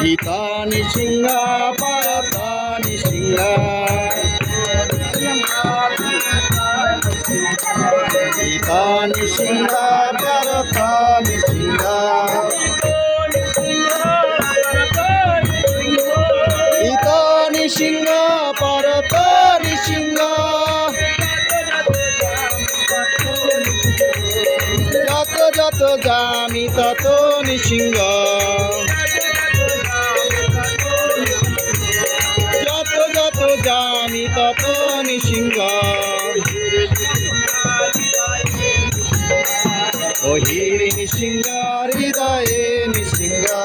Itani singa paratani singa Itani singa paratani singa Itani singa paratani singa Jato jato jami tato nisinga Jami tato nisinga Ohiri nisinga ridae nisinga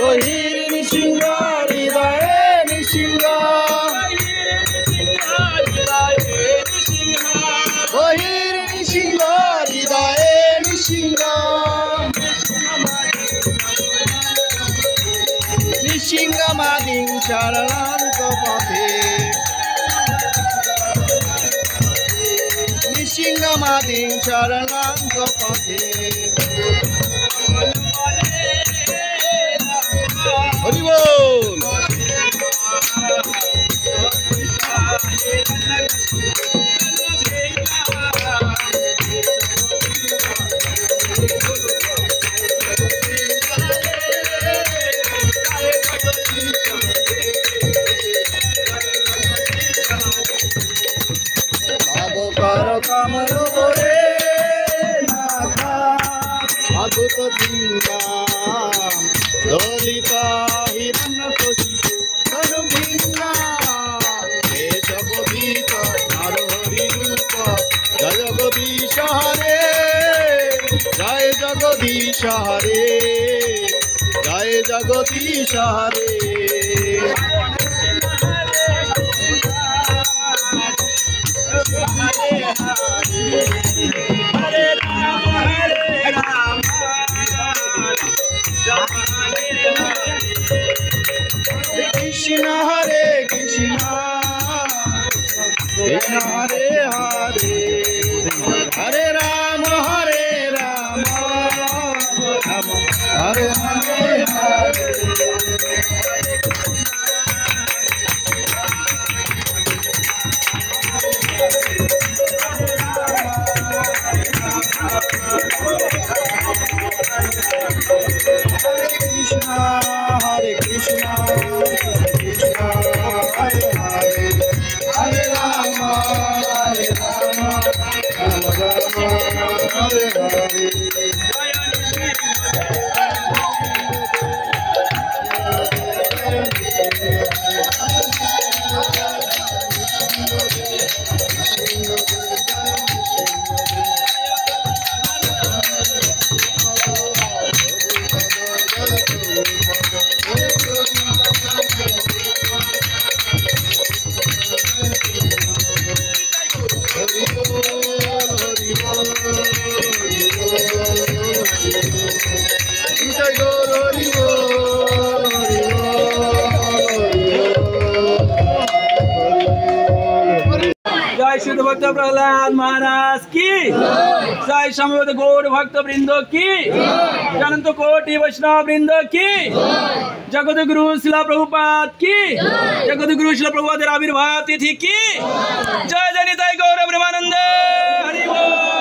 Ohiri nisinga ridae nisinga Ohiri nisinga ridae nisinga Nisinga mading charanan kapate Nisinga mading charanan kapate Hari bol Kamalo gore naka adhuta dinga dolita hirana koshipu sarvinga keshabodita narhari rupa jay jagadisha hare jay jagadisha hare jay jagadisha hare Krishna Hare Krishna Krishna Hare Hare Hare Rama Hare Rama Rama Hare Hare Hare Hare Krishna Krishna Hare Hare Hare Rama Rama Rama Hare Hare जय शुद्ध भक्त प्रहलाद महाराज की जय समवेत गौर भक्त वृंदो की अनंत कोटि वैष्णव वृंदो की जगत गुरु शिला प्रभुपाद की जगत गुरु शिला प्रभुपाद आविर्भाव तिथि की जय जय निताई गौर ब्रह्मानंद हरि बोल।